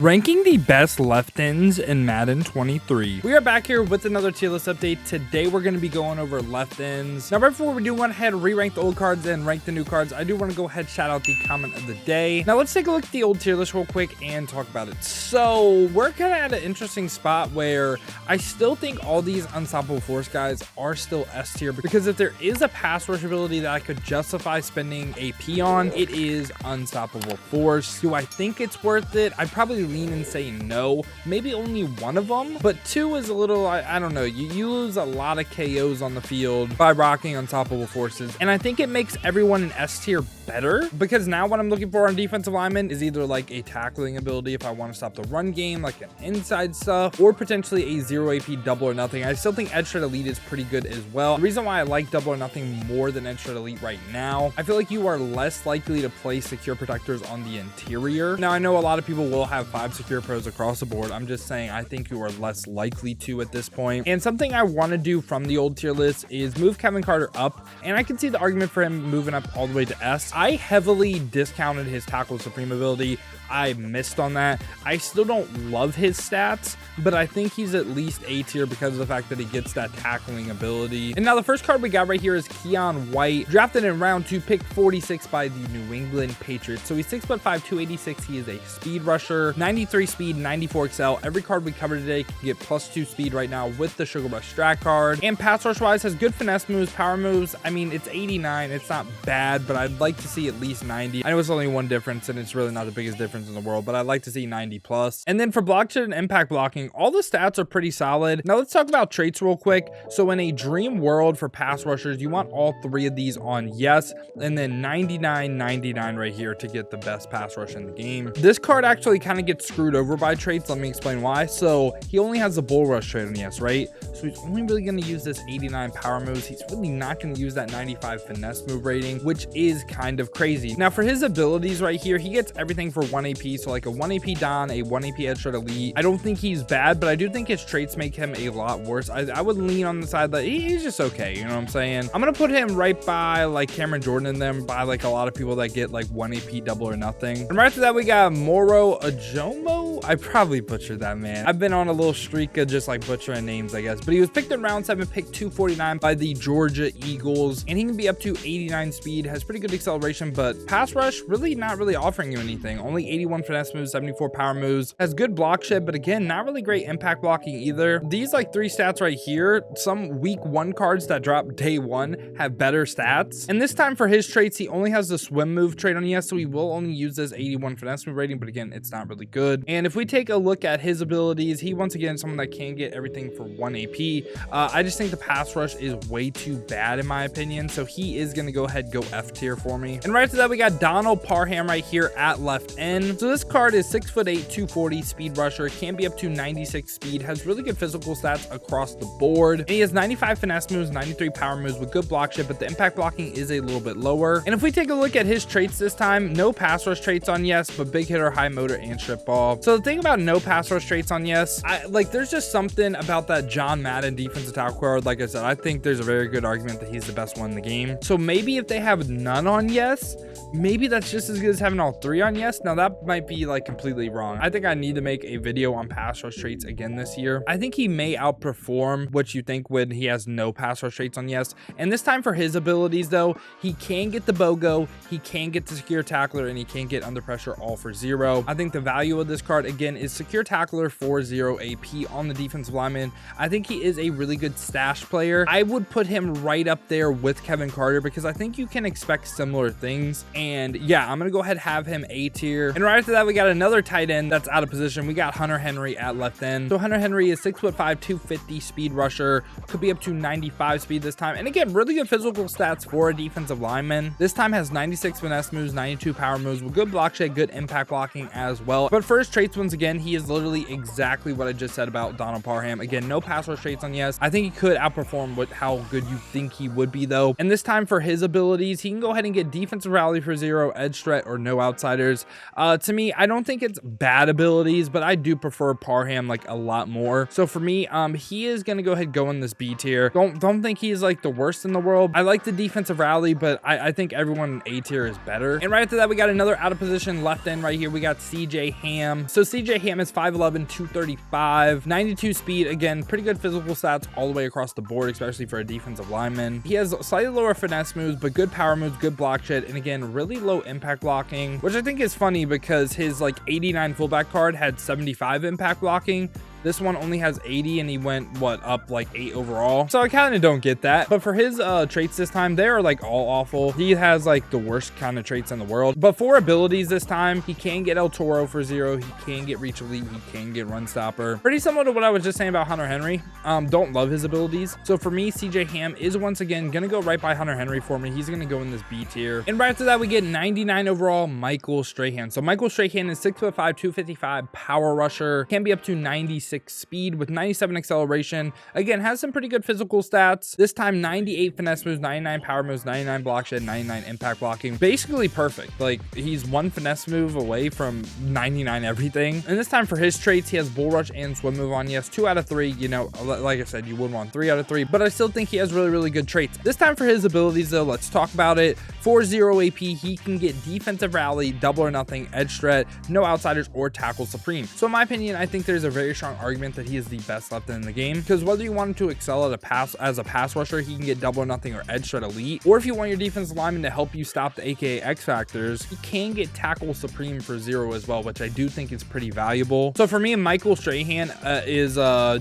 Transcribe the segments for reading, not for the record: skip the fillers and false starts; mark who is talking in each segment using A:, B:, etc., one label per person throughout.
A: Ranking the best left ends in Madden 23. We are back here with another tier list update. Today we're going to be going over left ends. Now, right before we do want to head re-rank the old cards and rank the new cards, I do want to go ahead shout out the comment of the day. Now let's take a look at the old tier list real quick and talk about it. So we're kind of at an interesting spot where I still think all these unstoppable force guys are still S tier, because if there is a pass rush ability that I could justify spending AP on, it is unstoppable force. Do I think it's worth it? I probably lean and say no, maybe only one of them, but two is a little, I don't know, you lose a lot of KOs on the field by rocking unstoppable forces, and I think it makes everyone in S tier better, because now what I'm looking for on defensive linemen is either like a tackling ability if I want to stop the run game, like an inside stuff, or potentially a 0 AP double or nothing. I still think Edge Shred Elite is pretty good as well. The reason why I like double or nothing more than Edge Shred Elite right now, I feel like you are less likely to place secure protectors on the interior. Now I know a lot of people will have 5 secure pros across the board. I'm just saying I think you are less likely to at this point. And something I want to do from the old tier list is move Kevin Carter up, and I can see the argument for him moving up all the way to S. I heavily discounted his tackle supreme ability. I missed on that. I still don't love his stats, but I think he's at least A tier because of the fact that he gets that tackling ability. And now the first card we got right here is Keon White, drafted in round 2, pick 46 by the New England Patriots. So he's 6'5", 286. He is a speed rusher, 93 speed, 94 XL. Every card we cover today can get +2 speed right now with the Sugar Rush Strat card. And pass rush wise has good finesse moves, power moves. I mean, it's 89. It's not bad, but I'd like to see at least 90. I know it's only one difference and it's really not the biggest difference in the world, but I'd like to see 90 plus. And then for block shed and impact blocking, all the stats are pretty solid. Now let's talk about traits real quick. So in a dream world for pass rushers, you want all 3 of these on yes, and then 99, 99 right here to get the best pass rush in the game. This card actually kind of gets screwed over by traits. Let me explain why. So he only has a bull rush trait on yes, right? So he's only really going to use this 89 power moves. He's really not going to use that 95 finesse move rating, which is kind of crazy. Now for his abilities right here, he gets everything for 1 AP. So like a 1 AP Don, a 1 AP Edge Shred Elite. I don't think he's bad, but I do think his traits make him a lot worse. I would lean on the side that he's just okay. You know what I'm saying? I'm going to put him right by like Cameron Jordan and them, by like a lot of people that get like 1 AP double or nothing. And right after that, we got Moro Ajomo. I probably butchered that, man. I've been on a little streak of just like butchering names, I guess. But he was picked in round 7, pick 249 by the Georgia Eagles. And he can be up to 89 speed, has pretty good acceleration, but pass rush really not really offering you anything. Only 81 finesse moves, 74 power moves, has good block shed, but again, not really great impact blocking either. These like 3 stats right here, some week 1 cards that drop day 1 have better stats. And this time for his traits, he only has the swim move trait on yes, so he will only use this 81 finesse move rating, but again, it's not really good. And if we take a look at his abilities, he once again is someone that can get everything for 1 AP. I just think the pass rush is way too bad in my opinion, so he is going to go ahead go F tier for me. And right after that, we got Parham right here at left end. So this card is 6'8", 240 speed rusher, can be up to 96 speed, has really good physical stats across the board. And he has 95 finesse moves, 93 power moves with good block shed, but the impact blocking is a little bit lower. And if we take a look at his traits this time, no pass rush traits on yes, but big hitter, high motor, and strip ball. So the thing about no pass rush traits on yes, there's just something about that John Madden defensive tackle card. Like I said, I think there's a very good argument that he's the best one in the game. So maybe if they have none on yes, maybe that's just as good as having all 3 on yes. Now that might be like completely wrong. I think I need to make a video on pass rush traits again this year. I think he may outperform what you think when he has no pass rush traits on yes. And this time for his abilities though, he can get the BOGO, he can get the secure tackler, and he can get under pressure all for 0. I think the value of this card again is secure tackler for 0 AP on the defensive lineman. I think he is a really good stash player. I would put him right up there with Kevin Carter because I think you can expect similar things. And yeah, I'm gonna go ahead and have him A tier. And right after that, we got another tight end that's out of position. We got Hunter Henry at left end. So Hunter Henry is 6'5", 250 speed rusher, could be up to 95 speed this time. And again, really good physical stats for a defensive lineman. This time has 96 finesse moves, 92 power moves with good block shed, good impact blocking as well. But for his traits, once again, he is literally exactly what I just said about Parham. Again, no pass rush traits on yes. I think he could outperform how good you think he would be though. And this time for his abilities, he can go ahead and get defensive rally for 0, edge threat, or no outsiders. To me, I don't think it's bad abilities, but I do prefer Parham like a lot more. So for me, he is gonna go ahead and go in this B tier. Don't think he's like the worst in the world. I like the defensive rally, but I think everyone in A tier is better. And right after that, we got another out of position left end right here. We got CJ Ham. So CJ Ham is 5'11", 235, 92 speed. Again, pretty good physical stats all the way across the board, especially for a defensive lineman. He has slightly lower finesse moves, but good power moves, good block shed, and again, really low impact blocking, which I think is funny because his like 89 fullback card had 75 impact blocking. This one only has 80 and he went what, up like 8 overall. So I kind of don't get that. But for his traits this time, they are like all awful. He has like the worst kind of traits in the world. But for abilities this time, he can get El Toro for 0. He can get reach elite. He can get run stopper. Pretty similar to what I was just saying about Hunter Henry. Don't love his abilities. So for me, CJ Ham is once again gonna go right by Hunter Henry for me. He's gonna go in this B tier. And right after that, we get 99 overall Michael Strahan. So Michael Strahan is 6'5", 255 power rusher. Can be up to 96 speed with 97 acceleration. Again, has some pretty good physical stats. This time 98 finesse moves, 99 power moves, 99 block shed, 99 impact blocking. Basically perfect. Like he's one finesse move away from 99 everything. And this time for his traits, he has bull rush and swim move on. Yes, 2 out of 3. You know, like I said, you would want 3 out of 3, but I still think he has really good traits. This time for his abilities though, let's talk about it. For 0 AP, he can get defensive rally, double or nothing, edge threat, no outsiders, or tackle supreme. So in my opinion, I think there's a very strong argument that he is the best left end in the game, because whether you want him to excel at as a pass rusher, he can get double or nothing or edge threat elite, or if you want your defensive lineman to help you stop the AKA X factors, he can get tackle supreme for 0 as well, which I do think is pretty valuable. So for me, Michael Strahan is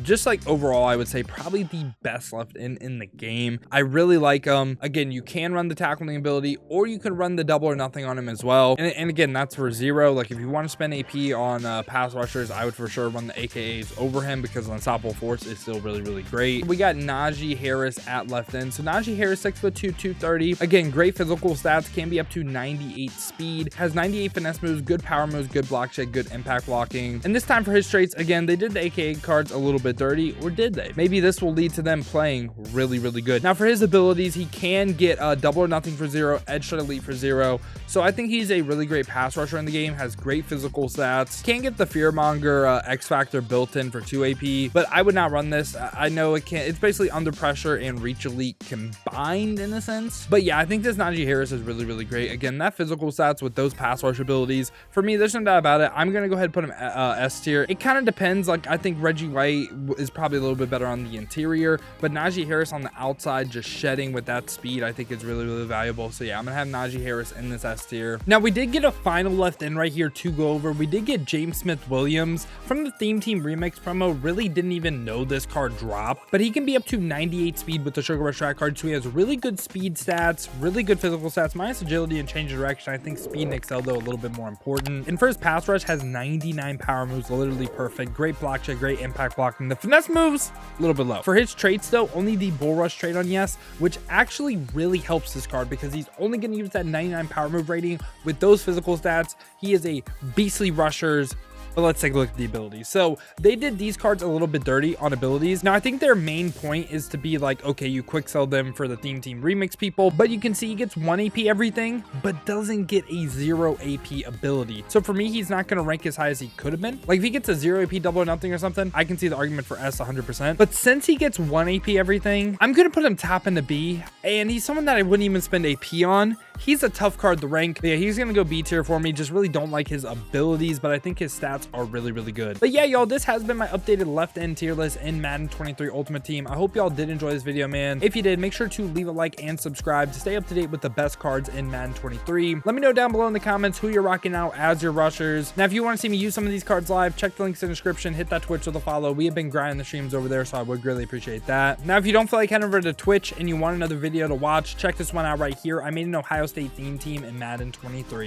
A: just like overall, I would say probably the best left end in the game. I really like him. Again, you can run the tackling ability, or you can run the double or nothing on him as well. And again, that's for 0. Like if you want to spend AP on pass rushers, I would for sure run the AKAs over him because unstoppable force is still really great. We got Naji Harris at left end. So Naji Harris, 6'2", 230. Again, great physical stats, can be up to 98 speed, has 98 finesse moves, good power moves, good block shed, good impact blocking. And this time for his traits, again, they did the AKA cards a little bit dirty, or did they? Maybe this will lead to them playing really good. Now for his abilities, he can get double or nothing for 0, edge threat elite for 0. So I think he's a really great pass rusher in the game, has great physical stats, can get the fearmonger X factor built in for 2 AP, but I would not run this. I know it can't, it's basically under pressure and reach elite combined in a sense. But yeah, I think this Naji Harris is really great. Again, that physical stats with those pass rush abilities, for me, there's no doubt about it. I'm gonna go ahead and put him S tier. It kind of depends. Like I think Reggie White is probably a little bit better on the interior, but Naji Harris on the outside, just shedding with that speed, I think is really valuable. So yeah, I'm gonna have Naji Harris in this S tier. Now we did get a final left end right here to go over. We did get James Smith-Williams from the Theme Team Remix promo. Really didn't even know this card dropped, but he can be up to 98 speed with the Sugar Rush track card. So he has really good speed stats, really good physical stats, minus agility and change of direction. I think speed and excel though a little bit more important. And for his pass rush, has 99 power moves, literally perfect. Great block check, great impact blocking. The finesse moves a little bit low. For his traits though, only the bull rush trait on yes, which actually really helps this card because he's only going to use that 99 power move rating with those physical stats. He is a beastly rushers. But let's take a look at the abilities. So they did these cards a little bit dirty on abilities. Now I think their main point is to be like, okay, you quick sell them for the Theme Team Remix people, but you can see he gets 1 AP everything, but doesn't get a 0 AP ability. So for me, he's not going to rank as high as he could have been. Like if he gets a 0 AP double or nothing or something, I can see the argument for S 100%. But since he gets 1 AP everything, I'm going to put him top in the B, and he's someone that I wouldn't even spend AP on. He's a tough card to rank. But yeah, he's going to go B tier for me. Just really don't like his abilities, but I think his stats are really good. But yeah, y'all, this has been my updated left end tier list in Madden 23 Ultimate Team. I hope y'all did enjoy this video, man. If you did, make sure to leave a like and subscribe to stay up to date with the best cards in Madden 23. Let me know down below in the comments who you're rocking out as your rushers. Now, if you want to see me use some of these cards live, check the links in the description, hit that Twitch with a follow. We have been grinding the streams over there, so I would really appreciate that. Now, if you don't feel like heading over to Twitch and you want another video to watch, check this one out right here. I made an Ohio State theme team in Madden 23.